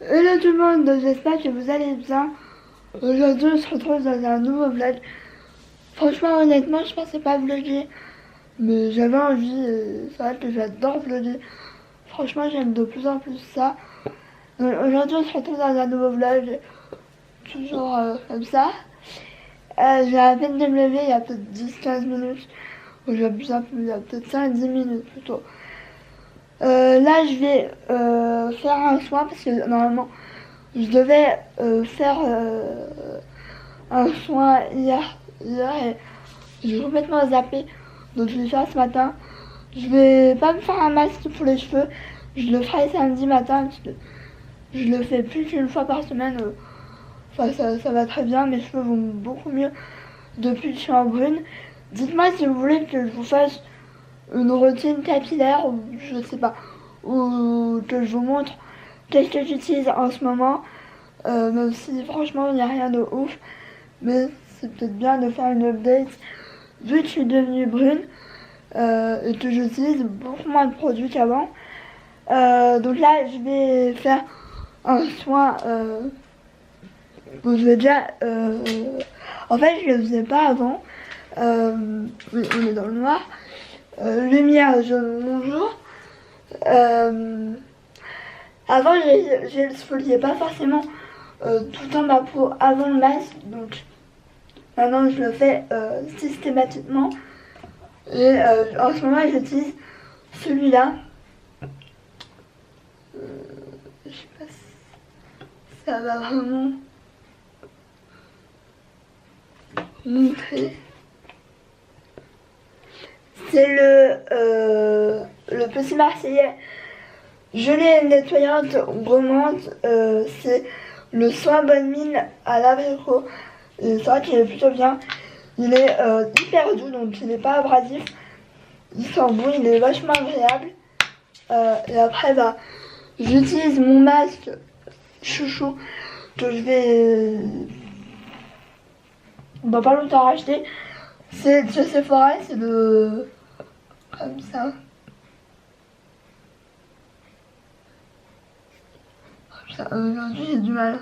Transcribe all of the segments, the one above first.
Hello tout le monde, j'espère que vous allez bien. Aujourd'hui on se retrouve dans un nouveau vlog. Franchement honnêtement je pensais pas vlogger, mais j'avais envie, c'est vrai que j'adore vlogger. Franchement j'aime de plus en plus ça. Donc, aujourd'hui on se retrouve dans un nouveau vlog, toujours comme ça. J'ai à peine de me lever il y a peut-être 10-15 minutes. Ou j'abuse un peu, il y a peut-être 5-10 minutes plutôt. Là je vais faire un soin parce que normalement je devais faire un soin hier et j'ai complètement zappé. Donc je vais le faire ce matin. Je vais pas me faire un masque pour les cheveux. Je le ferai samedi matin parce que je le fais plus qu'une fois par semaine. Enfin ça va très bien. Mes cheveux vont beaucoup mieux depuis que je suis en brune. Dites-moi si vous voulez que je vous fasse une routine capillaire ou je sais pas. Ou que je vous montre qu'est-ce que j'utilise en ce moment. Même si franchement il n'y a rien de ouf, mais c'est peut-être bien de faire une update vu que je suis devenue brune et que j'utilise beaucoup moins de produits qu'avant. Donc là je vais faire un soin. Bon, je vais déjà. En fait je le faisais pas avant. Oui, on est dans le noir. Lumière jaune bonjour. Avant j'exfoliais pas forcément tout le temps ma peau avant le masque, donc maintenant je le fais systématiquement. Et en ce moment j'utilise celui-là. Je sais pas si ça va vraiment montrer. C'est le petit Marseillais gelée nettoyante gommante. C'est le soin bonne mine à l'abricot. C'est vrai qu'il est plutôt bien. Il est hyper doux, donc il n'est pas abrasif. Il sent bon, il est vachement agréable. Et après, bah, j'utilise mon masque chouchou que je vais dans pas longtemps racheter. C'est de chez Sephora, c'est de comme ça. Aujourd'hui j'ai du mal.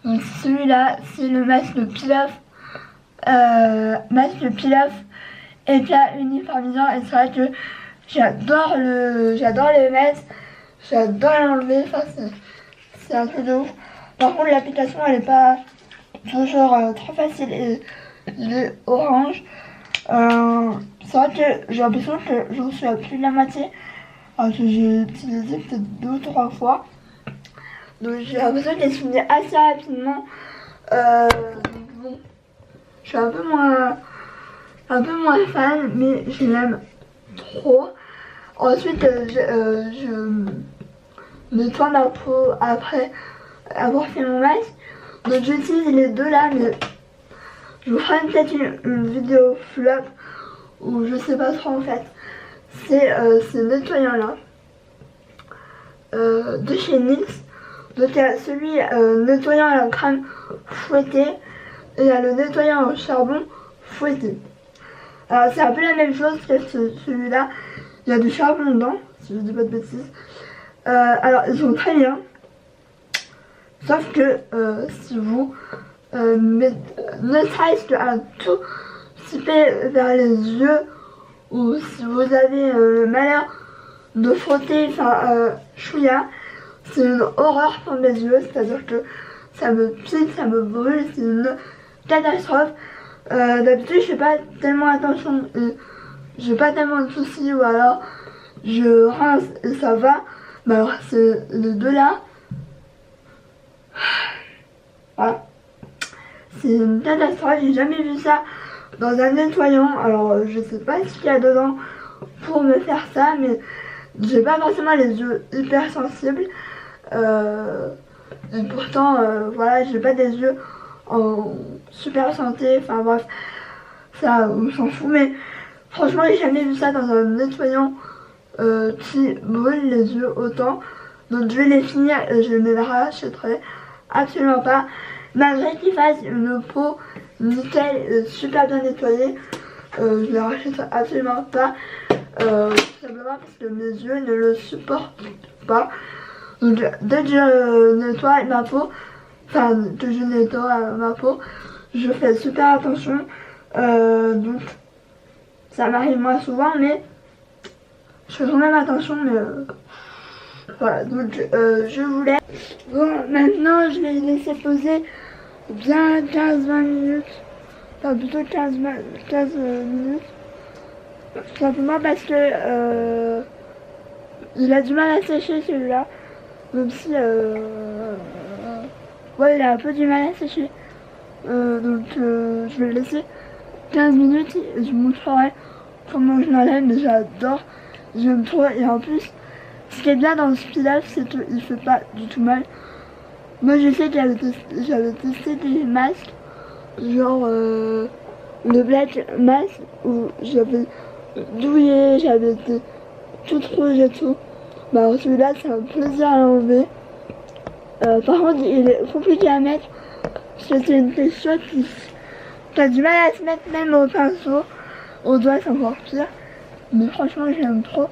Donc celui-là, c'est le masque de Pilaf. Masque de Pilaf éclat uniformisant. Et c'est vrai que j'adore le mettre. J'adore l'enlever. Enfin, c'est un truc de ouf. Par contre l'application elle est pas toujours trop facile. Et il est orange. C'est vrai que j'ai l'impression que j'en suis à plus de la moitié. Alors que j'ai utilisé peut-être 2 ou 3 fois. Donc j'ai l'impression qu'elle se finit assez rapidement. Bon, je suis un peu moins fan, mais je l'aime trop. Ensuite, je nettoie ma peau après avoir fait mon masque. Donc j'utilise les deux là, mais je vous ferai peut-être une vidéo flop ou je sais pas trop en fait. C'est ces nettoyants là de chez NYX. Donc il y a celui nettoyant à la crème fouettée et il y a le nettoyant au charbon fouetté. Alors c'est un peu la même chose que celui-là. Il y a du charbon dedans, si je dis pas de bêtises. Alors ils sont très bien. Sauf que si vous ne serait-ce qu'un tout petit peu vers les yeux ou si vous avez le malheur de frotter, enfin chouïa, c'est une horreur pour mes yeux, c'est-à-dire que ça me pique, ça me brûle, c'est une catastrophe. D'habitude je fais pas tellement attention et j'ai pas tellement de soucis ou alors je rince et ça va. Mais alors c'est les deux là. Voilà. C'est une catastrophe, j'ai jamais vu ça dans un nettoyant. Alors je sais pas ce qu'il y a dedans pour me faire ça, mais j'ai pas forcément les yeux hyper sensibles. Et pourtant, voilà, j'ai pas des yeux en super santé. Enfin bref, ça on s'en fout. Mais franchement, j'ai jamais vu ça dans un nettoyant qui brûle les yeux autant. Donc je vais les finir et je ne les rachèterai absolument pas. malgré qu'il fasse une peau nickel, super bien nettoyée, je le rachète absolument pas. Tout simplement parce que mes yeux ne le supportent pas. Donc dès que je nettoie ma peau, enfin que je nettoie ma peau, je fais super attention. Donc ça m'arrive moins souvent, mais je fais quand même attention. Mais voilà, donc je voulais. Bon, maintenant je vais laisser poser bien 15-20 minutes. Enfin plutôt 15 minutes. Tout simplement parce que il a du mal à sécher celui-là. Même si ouais, il a un peu du mal à sécher. Donc je vais le laisser 15 minutes et je vous montrerai comment je l'enlève. Mais j'adore, j'aime trop. Et en plus, ce qui est bien dans le spilaf, c'est qu'il fait pas du tout mal. Moi je sais que j'avais testé des masques, genre le Black Mask, où j'avais douillé, j'avais été toute rouge et tout. Bah celui-là c'est un plaisir à l'enlever. Par contre il est compliqué à mettre parce que c'est une texture qui a du mal à se mettre même au pinceau. Au doigt c'est encore pire. Mais franchement j'aime trop.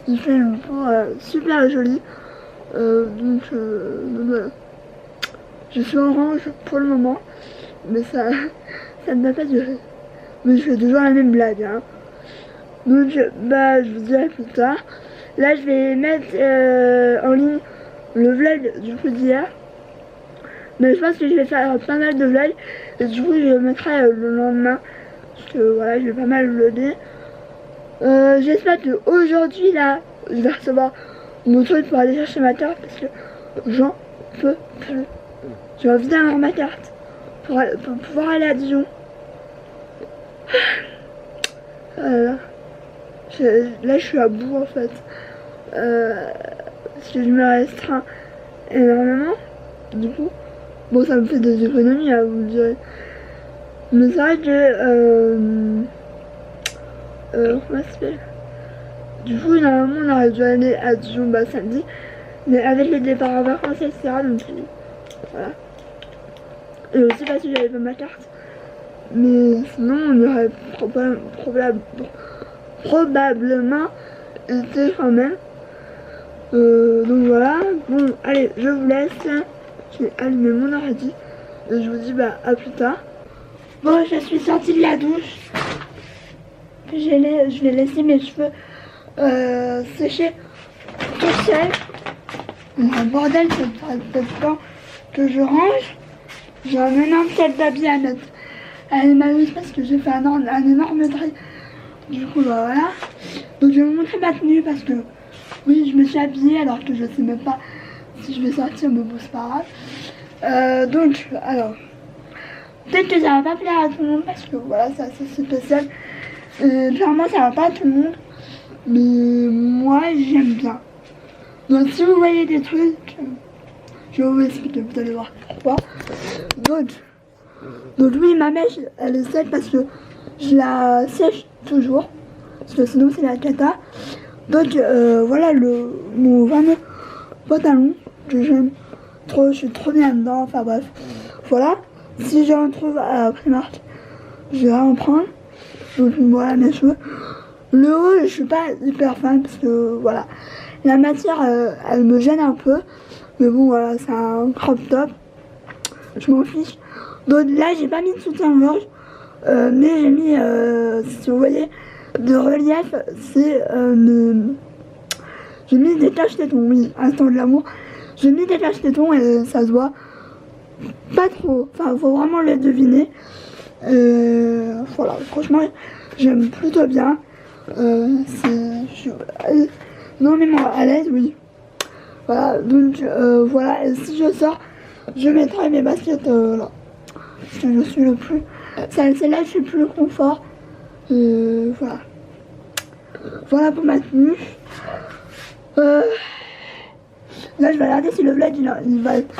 Il fait une peau super jolie. Donc voilà. Je suis orange pour le moment. Mais ça ne va pas durer. Mais je fais toujours la même blague. Hein. Donc bah je vous dirai plus tard. Là je vais mettre en ligne le vlog du coup d'hier. Mais je pense que je vais faire pas mal de vlogs. Et du coup je le mettrai le lendemain. Parce que voilà, je vais pas mal vlogger. J'espère qu'aujourd'hui là, je vais recevoir mon truc pour aller chercher ma carte. Parce que j'en peux plus. J'ai envie d'avoir ma carte. Pour pouvoir aller à Dijon. Là je suis à bout en fait. Parce que je me restreins énormément. Du coup, bon ça me fait des économies à vous dire. Mais c'est vrai que comment ça s'appelle? Du coup normalement on aurait dû aller à Dijon samedi. Mais avec les départs en vacances etc. Donc voilà. Et aussi parce que j'avais pas ma carte. Mais sinon on aurait probablement été quand même. Donc voilà, bon allez je vous laisse, je vais allumer mon ordi et je vous dis bah à plus tard. Bon je suis sortie de la douche, je vais laisser mes cheveux sécher tout seul. Un bordel cette temps que je range, j'ai un énorme sac d'habits à mettre. Elle m'amuse parce que j'ai fait un énorme tri. Du coup bah voilà, donc je vais vous montrer ma tenue parce que oui, je me suis habillée alors que je sais même pas si je vais sortir, mais bon, c'est pas grave. Donc, alors, peut-être que ça va pas plaire à tout le monde parce que voilà, c'est assez spécial. Clairement, ça va pas à tout le monde, mais moi, j'aime bien. Donc, si vous voyez des trucs, je vais vous expliquer, vous allez voir pourquoi. Donc oui, ma mèche, elle est sèche parce que je la sèche toujours, parce que sinon, c'est la cata. Donc voilà mon fameux pantalon que j'aime trop, je suis trop bien dedans, enfin bref. Voilà, si je retrouve à Primark, je vais en prendre. Donc voilà mes cheveux. Le haut, je suis pas hyper fan parce que voilà, la matière elle me gêne un peu. Mais bon voilà, c'est un crop top. Je m'en fiche. Donc là j'ai pas mis de soutien-gorge. Mais j'ai mis, si vous voyez, de relief, c'est j'ai mis des taches tétons, oui, instant de l'amour. J'ai mis des taches tétons et ça se voit pas trop, enfin faut vraiment le deviner. Voilà, franchement j'aime plutôt bien. Je suis énormément à l'aise, oui. Voilà, donc voilà, et si je sors, je mettrai mes baskets là. Parce que je suis le plus, celle-là je suis plus confort. Voilà. Voilà pour ma tenue. Là je vais regarder si le vlog il va être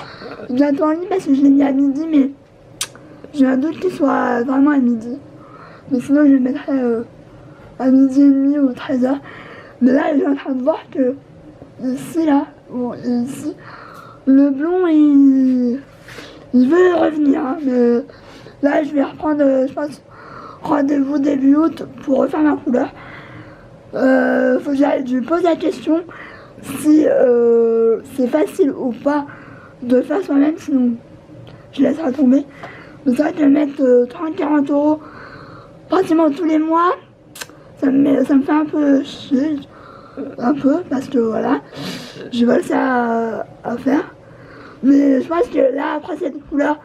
bientôt en ligne parce que je l'ai mis à midi, mais j'ai un doute qu'il soit vraiment à midi. Mais sinon je le mettrai à midi et demi ou 13h. Mais là je suis en train de voir que ici là, bon ici, le blond il veut revenir, hein, mais là je vais reprendre, je pense, rendez-vous début août pour refaire ma couleur. Faut que je lui pose la question si c'est facile ou pas de faire soi-même, sinon je laisserai tomber. Mais c'est vrai que de mettre 30-40 euros pratiquement tous les mois, ça me fait un peu chier, un peu, parce que voilà, j'ai pas ça à faire. Mais je pense que là, après cette couleur,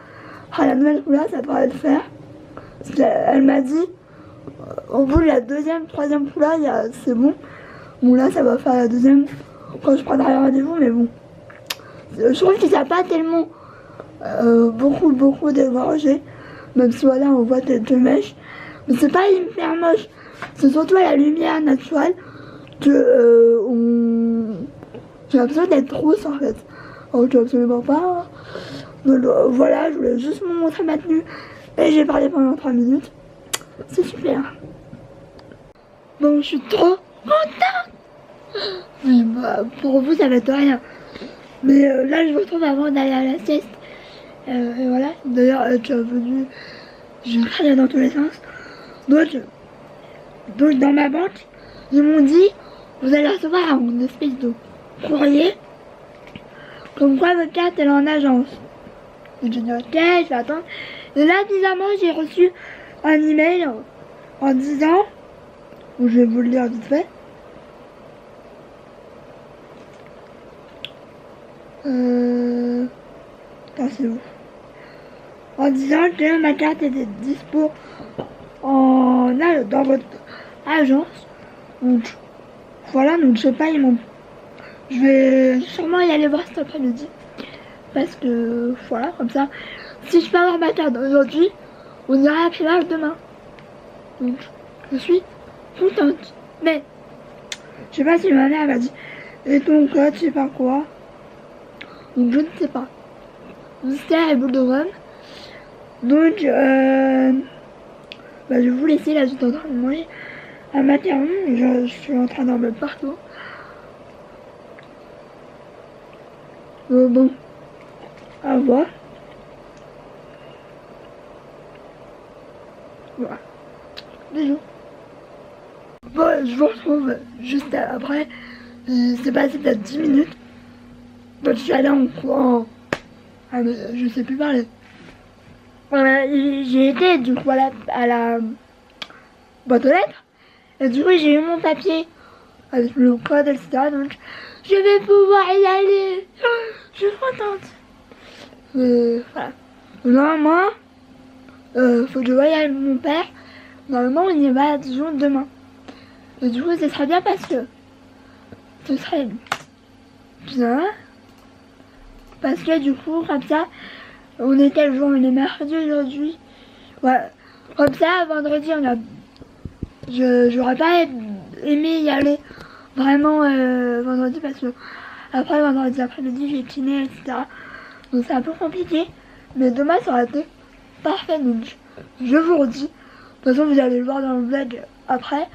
la nouvelle couleur, ça pourrait le faire. Parce qu'elle m'a dit, au bout de la deuxième, troisième couleur, c'est bon. Bon là, ça va faire la deuxième quand je prendrai rendez-vous, mais bon. Je trouve que ça n'a pas tellement beaucoup dégorgé. Même si voilà, on voit quelques mèches. Mais c'est pas hyper moche. C'est surtout à la lumière naturelle que j'ai l'impression d'être rousse en fait. Alors que absolument pas. Donc voilà, je voulais juste vous montrer ma tenue. Et j'ai parlé pendant 3 minutes. C'est super. Bon, je suis trop contente. Oui, bah, pour vous, ça va être rien. Mais là, je me retrouve avant d'aller à la sieste. Et voilà. D'ailleurs, tu es venu. Je criais dans tous les sens. Donc, dans ma banque, ils m'ont dit, vous allez recevoir une espèce de courrier. Comme quoi, votre carte, elle est en agence. J'ai dit, ok, je vais attendre. Et là, bizarrement, j'ai reçu un email en disant, je vais vous le lire vite fait. Attends, c'est où? En disant que ma carte était dispo dans votre agence. Donc, voilà, donc je sais pas, je vais sûrement y aller voir cet après-midi. Parce que, voilà, comme ça, si je peux avoir ma carte aujourd'hui, on ira à Pilar demain. Donc, je suis contente. Mais, je sais pas si ma mère m'a dit, et ton code, je sais pas quoi. Donc, je ne sais pas. Mystère et boule de gomme. Donc, bah, je vais vous laisser, là, je suis en train de manger un macaron. Je suis en train d'en mettre partout. Bon, à voir. Voilà. Bisous. Bon, je vous retrouve juste après. C'est passé peut-être 10 minutes. Donc, je suis allée en courant. Ah, mais je sais plus parler. J'ai été du coup à la boîte aux lettres. Et du coup, j'ai eu mon papier avec le code, etc. Donc, je vais pouvoir y aller. Je suis contente. Voilà. Normalement, faut que je voie avec mon père. Normalement, on y va, disons, demain. Et du coup, ce sera bien parce que ce serait bien. Parce que du coup, comme ça, on est quel jour? On est mercredi aujourd'hui. Ouais. Comme ça, vendredi, j'aurais pas aimé y aller vraiment vendredi parce que après vendredi après-midi, j'ai kiné, etc. Donc c'est un peu compliqué. Mais demain, ça aurait été parfait. Donc je vous redis. De toute façon, vous allez le voir dans le vlog après.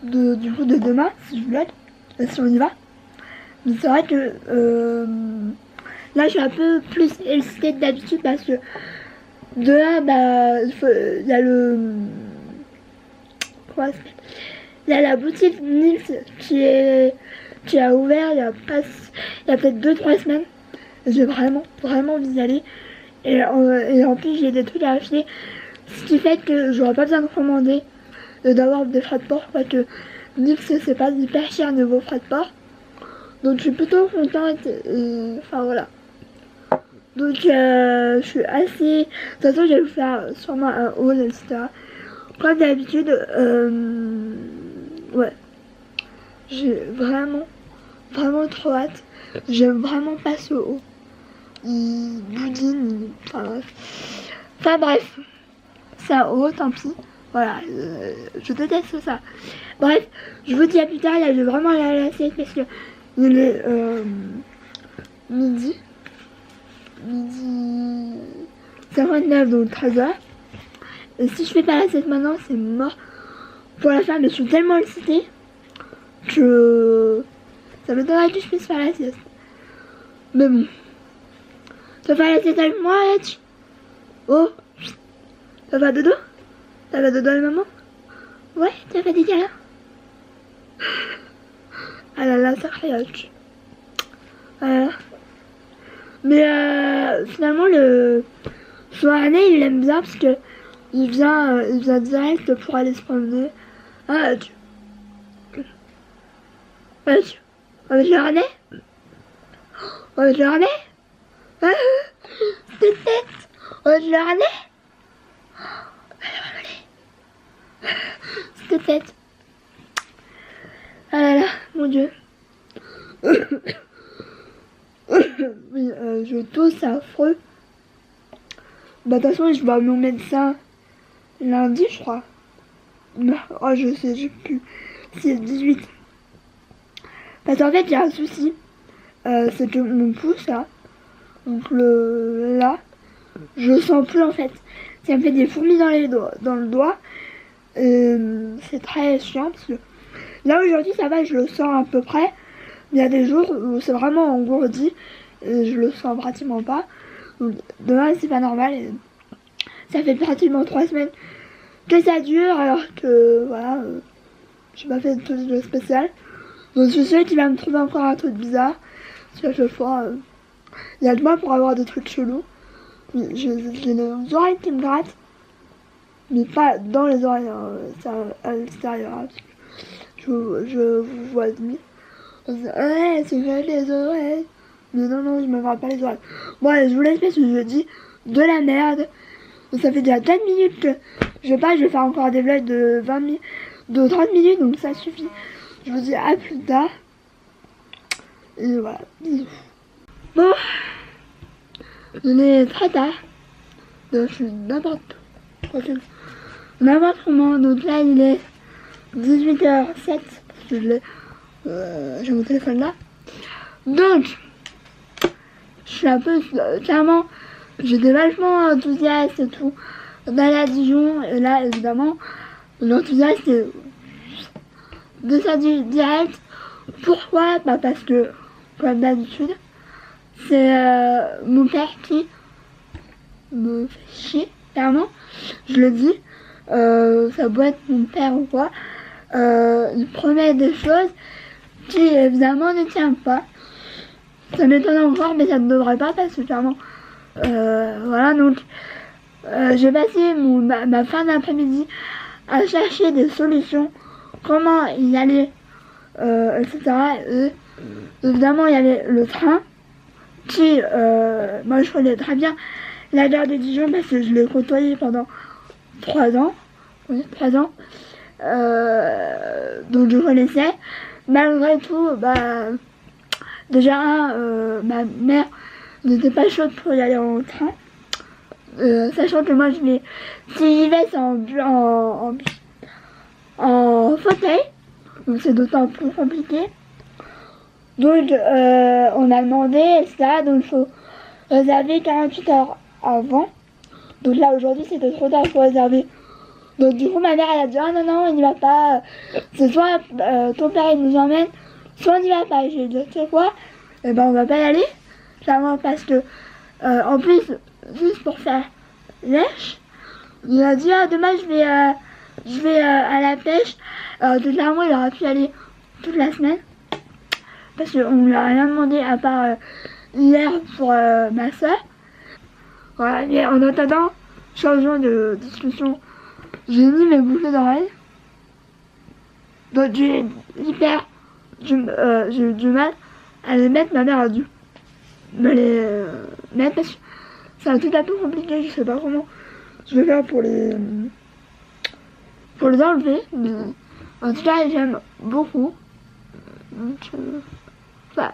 Du coup, de demain, si je vlog. Si on y va. Mais c'est vrai que là, je suis un peu plus excitée que d'habitude parce que de là, bah, il y a il y a la boutique Nils qui a ouvert il y a peut-être 2-3 semaines. J'ai vraiment envie d'y aller. Et en plus, j'ai des trucs à acheter. Ce qui fait que j'aurais pas besoin de commander d'avoir des frais de port. Parce que Nils, c'est pas hyper cher niveau frais de port. Donc je suis plutôt contente. Enfin voilà. Donc je suis assez... De toute façon, je vais vous faire sûrement un haul, etc. Comme d'habitude, ouais. J'ai vraiment trop hâte. J'aime vraiment pas ce haut. Il boudine, enfin bref. C'est un haut, tant pis. Voilà, je déteste ça. Bref, je vous dis à plus tard. Là, je vais vraiment aller à la sieste parce que il est midi 59, donc 13h. Et si je fais pas la sieste maintenant, c'est mort pour la faire. Mais je suis tellement excitée que ça m'étonnerait que je puisse faire la sieste. Mais bon, de toute Tu vas faire la tête avec moi, Edge? Oh, ça va dodo? Ça va dodo, maman? Ouais, tu as fait des câlins? Ah là là, sacré Edge. Voilà. Mais finalement, le soirée, il aime bien parce que il vient direct pour aller se promener. Ah, Edge. Edge. Avec le harnais? Avec le harnais? Ah, c'est tête. Avec le harnais? C'était tête. Ah là là, mon Dieu. Oui, je tousse, c'est affreux. Bah de toute façon, je vois mon médecin lundi, je crois. Oh, je sais, j'ai plus. C'est 18. Parce qu'en fait, il y a un souci. C'est que mon pouce, là, donc là, je le sens plus en fait. Ça me fait des fourmis dans le doigt. C'est très chiant parce que là aujourd'hui ça va, je le sens à peu près. Il y a des jours où c'est vraiment engourdi et je le sens pratiquement pas. Donc, demain c'est pas normal. Et ça fait pratiquement 3 semaines que ça dure alors que voilà, j'ai pas fait de truc de spécial. Donc je sais qu'il va me trouver encore un truc bizarre. Parce qu'à chaque fois, il y a de moi pour avoir des trucs chelous. J'ai les oreilles qui me grattent. Mais pas dans les oreilles, hein, c'est à l'extérieur. Hein, je vous vois demi. Ouais, c'est que les oreilles. Mais non, je me gratte pas les oreilles. Bon, allez, je vous laisse parce que je dis de la merde. Donc, ça fait déjà 4 minutes que je vais faire encore des vlogs de 30 minutes, donc ça suffit. Je vous dis à plus tard. Et voilà, bisous. Bon, il est très tard. Donc, je suis n'importe comment. Donc là, il est 18h07. Parce que j'ai mon téléphone là. Donc, je suis un peu... clairement, j'étais vachement enthousiaste et tout. D'aller à Dijon. Et là, évidemment, l'enthousiasme est descendu direct. Pourquoi? Bah parce que, comme d'habitude, c'est mon père qui me fait chier, clairement. Je le dis, ça peut être mon père ou quoi. Il promet des choses qui évidemment ne tiennent pas. Ça m'étonne encore, mais ça ne devrait pas parce que clairement, voilà. Donc, j'ai passé ma fin d'après-midi à chercher des solutions, comment y aller, etc. Et évidemment, il y avait le train qui, moi je connais très bien la gare de Dijon parce que je l'ai côtoyé pendant 3 ans. Oui, 3 ans. Donc je connaissais. Malgré tout, bah, déjà, ma mère n'était pas chaude pour y aller en train. Sachant que moi, si j'y vais, c'est en fauteuil. Donc c'est d'autant plus compliqué. Donc, on a demandé, etc. Donc, il faut réserver 48 heures avant. Donc là, aujourd'hui, c'était trop tard pour réserver. Donc, du coup, ma mère, elle a dit, ah non, on n'y va pas. C'est soit ton père, il nous emmène, soit on n'y va pas. J'ai dit, tu sais quoi? Eh ben, on va pas y aller. Clairement, parce que, en plus, juste pour faire lèche, il a dit, ah, demain, je vais à la pêche. Donc, clairement, il aurait pu y aller toute la semaine. Parce qu'on lui a rien demandé à part hier pour ma soeur. Voilà, mais en attendant, changeant de discussion, j'ai mis mes boucles d'oreilles. Donc j'ai eu du mal à les mettre. Ma mère a dû me les mettre parce que c'est un tout un peu compliqué. Je sais pas comment je vais faire pour les enlever. Mais en tout cas, j'aime beaucoup. Donc, voilà.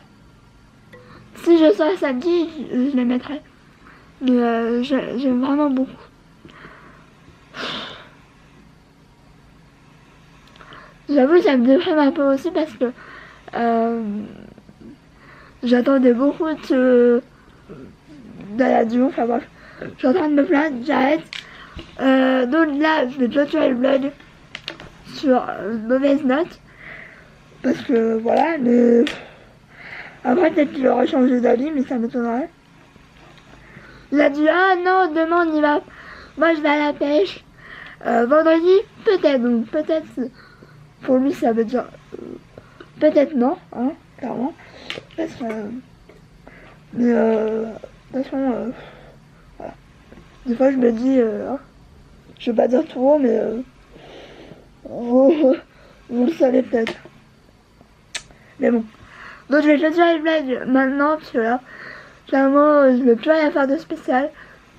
Si je sors samedi, je les mettrai. Mais j'aime vraiment beaucoup. J'avoue, ça me déprime un peu aussi parce que j'attendais beaucoup d'aller à Dijon. Enfin bref, je suis en train de me plaindre, j'arrête. Donc là, je vais clôturer le vlog sur une mauvaise note. Parce que voilà, après peut-être qu'il aurait changé d'avis, mais ça m'étonnerait. Il a dit ah non, demain on y va. Moi je vais à la pêche. Vendredi, peut-être. Donc peut-être pour lui ça veut dire peut-être non, hein, clairement. Parce que, mais de toute façon, voilà. Des fois je me dis, je vais pas dire tout haut, mais vous le savez peut-être. Mais bon. Donc je vais choisir les blagues maintenant, parce que là, clairement, je vais plus rien faire de spécial.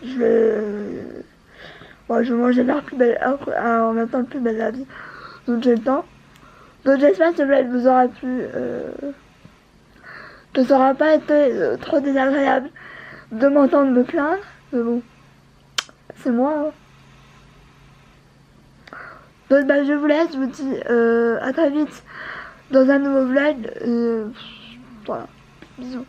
Je vais manger l'heure plus belle, en même temps le plus belle de la vie. Donc j'ai le temps. Donc j'espère que ce blague vous aura plu. Que ça aura pas été trop désagréable de m'entendre me plaindre. Mais bon, c'est moi. Hein. Donc bah, je vous laisse, je vous dis à très vite dans un nouveau vlog. Voilà, bisous.